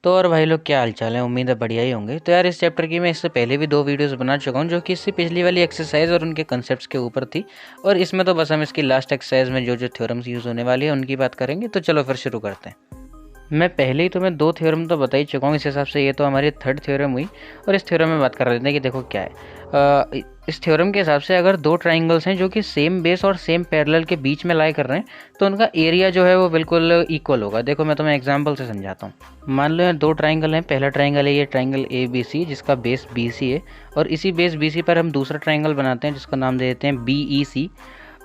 तो और भाई लोग क्या हाल चाल है। उम्मीद है बढ़िया ही होंगे। तो यार इस चैप्टर की मैं इससे पहले भी 2 वीडियोस बना चुका हूँ जो कि इससे पिछली वाली एक्सरसाइज और उनके कंसेप्ट्स के ऊपर थी। और इसमें तो बस हम इसकी लास्ट एक्सरसाइज में जो जो थ्योरम्स यूज़ होने वाली है उनकी बात करेंगे। तो चलो फिर शुरू करते हैं। मैं पहले ही तुम्हें 2 थ्योरम तो बता ही चुका हूँ। इस हिसाब से ये तो हमारी थर्ड थ्योरम हुई। और इस थ्योरम में बात कर लेते हैं कि देखो क्या है। इस थ्योरम के हिसाब से अगर 2 ट्राइंगल्स हैं जो कि सेम बेस और सेम पैरेलल के बीच में लाई कर रहे हैं तो उनका एरिया जो है वो बिल्कुल इक्वल होगा। देखो मैं तुम्हें एग्जांपल से समझाता हूँ। मान लो यहाँ 2 ट्राइंगल हैं। पहला ट्राइंगल है ये ट्राइंगल ए बी सी जिसका बेस बी सी है। और इसी बेस बी सी पर हम दूसरा ट्राइंगल बनाते हैं जिसका नाम दे देते हैं बी ई सी।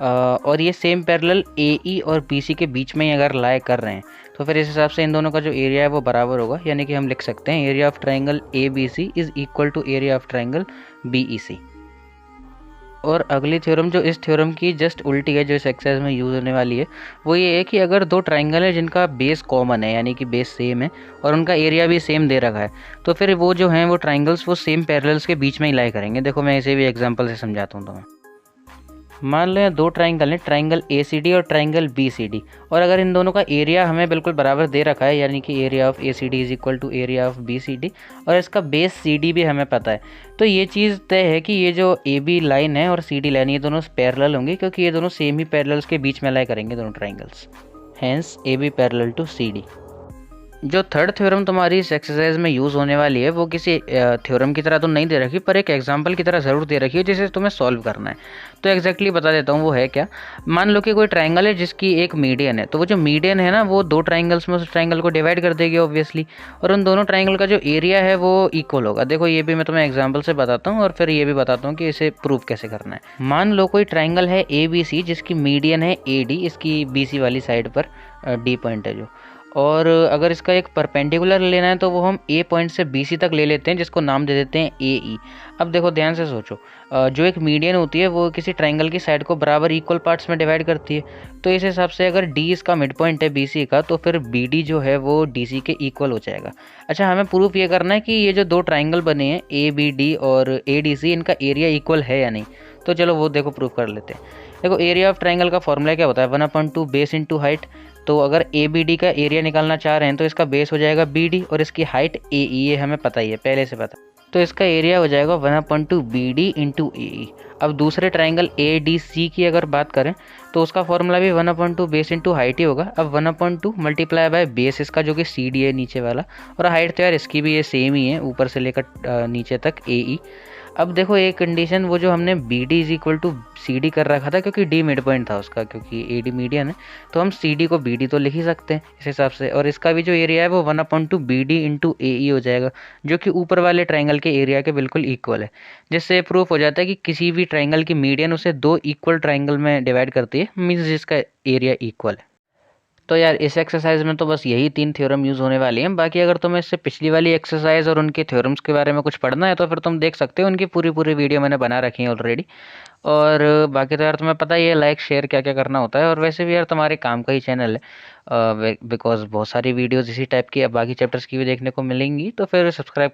और ये सेम पैरेलल ए ई और बी सी के बीच में ही अगर लाई कर रहे हैं तो फिर इस हिसाब से इन दोनों का जो एरिया है वो बराबर होगा। यानी कि हम लिख सकते हैं area of triangle A B C is equal to area of triangle B E C. और अगली थ्योरम जो इस थ्योरम की जस्ट उल्टी है जो इस एक्सरसाइज में यूज़ होने वाली है वो ये है कि अगर 2 ट्राइंगल है जिनका बेस कॉमन है यानी कि बेस सेम है और उनका एरिया भी सेम दे रखा है तो फिर वो जो हैं वो ट्राइंगल्स वो सेम पैरेलल्स के बीच में ही लाई करेंगे। देखो मैं इसे भी एग्जांपल से समझाता हूँ तुम्हें। मान लो यहाँ 2 ट्राइंगल हैं ट्राइंगल ए सी डी और ट्राइंगल बी सी डी। और अगर इन दोनों का एरिया हमें बिल्कुल बराबर दे रखा है यानी कि area of A C D is equal to area of B C D और इसका बेस सी डी भी हमें पता है तो ये चीज़ तय है कि ये जो ए बी लाइन है और सी डी लाइन ये दोनों पैरेलल होंगे क्योंकि ये दोनों सेम ही पैरेलल्स के बीच में लाई करेंगे दोनों triangles. Hence A B parallel to C D. जो थर्ड थ्योरम तुम्हारी इस एक्सरसाइज में यूज़ होने वाली है वो किसी थ्योरम की तरह तो नहीं दे रखी पर एक एग्जांपल की तरह ज़रूर दे रखी है जिसे तुम्हें सॉल्व करना है। तो एग्जैक्टली बता देता हूँ वो है क्या। मान लो कि कोई ट्राइंगल है जिसकी एक मीडियन है तो वो जो मीडियन है ना वो 2 ट्राइंगल्स में उस ट्राइंगल को डिवाइड कर देगी ऑब्वियसली। और उन दोनों ट्राइंगल का जो एरिया है वो इक्वल होगा। देखो ये भी मैं तुम्हें एग्जाम्पल से बताता हूँ और फिर ये भी बताता हूँ कि इसे प्रूव कैसे करना है। मान लो कोई ट्राइंगल है ए बी सी जिसकी मीडियन है ए डी इसकी बी सी वाली साइड पर डी पॉइंट है जो। और अगर इसका एक परपेंडिकुलर लेना है तो वो हम ए पॉइंट से बी सी तक ले लेते हैं जिसको नाम दे देते हैं ए ई। अब देखो ध्यान से सोचो जो एक मीडियन होती है वो किसी ट्राइंगल की साइड को बराबर इक्वल पार्ट्स में डिवाइड करती है। तो इस हिसाब से अगर डी इसका मिड पॉइंट है बी सी का तो फिर बी डी जो है वो डी सी के इक्वल हो जाएगा। अच्छा हमें प्रूफ ये करना है कि ये जो 2 ट्राइंगल बने हैं ए बी डी और ए डी सी इनका एरिया इक्वल है या नहीं। तो चलो वो देखो प्रूफ कर लेते हैं। देखो एरिया ऑफ ट्राइंगल का फॉर्मूला क्या होता है 1/2 बेस इंटू हाइट। तो अगर ए बी डी का एरिया निकालना चाह रहे हैं तो इसका बेस हो जाएगा बी डी और इसकी हाइट ए ई ये हमें पता ही है पहले से पता। तो इसका एरिया हो जाएगा 1/2 बी डी इंटू ए ई। अब दूसरे ट्राइंगल ए डी सी की अगर बात करें तो उसका फॉर्मूला भी 1/2 बेस इंटू हाइट ही होगा। अब 1/2 मल्टीप्लाई बाय बेस इसका जो कि सी डी है नीचे वाला और हाइट तो यार इसकी भी ये सेम ही है ऊपर से लेकर नीचे तक ए ई। अब देखो एक कंडीशन वो जो हमने B D is equal to C D कर रखा था क्योंकि डी मिड पॉइंट था उसका क्योंकि ए डी मीडियन है तो हम सी डी को बी डी तो लिख ही सकते हैं इस हिसाब से। और इसका भी जो एरिया है वो 1/2 बी डी इंटू ए ई हो जाएगा जो कि ऊपर वाले ट्राइंगल के एरिया के बिल्कुल इक्वल है। जिससे प्रूफ हो जाता है कि किसी भी ट्राइंगल की मीडियन उसे 2 इक्वल ट्राइंगल में डिवाइड करती है मीन्स जिसका एरिया इक्वल है। तो यार इस एक्सरसाइज में तो बस यही 3 थ्योरम यूज़ होने वाली हैं। बाकी अगर तुम्हें इससे पिछली वाली एक्सरसाइज और उनके थ्योरम्स के बारे में कुछ पढ़ना है तो फिर तुम देख सकते हो उनकी पूरी पूरी वीडियो मैंने बना रखी है ऑलरेडी। और बाकी तो यार तुम्हें पता ही है लाइक शेयर क्या क्या करना होता है। और वैसे भी यार तुम्हारे काम का ही चैनल है बिकॉज बहुत सारी वीडियोज़ इसी टाइप की अब बाकी चैप्टर्स की भी देखने को मिलेंगी तो फिर सब्सक्राइब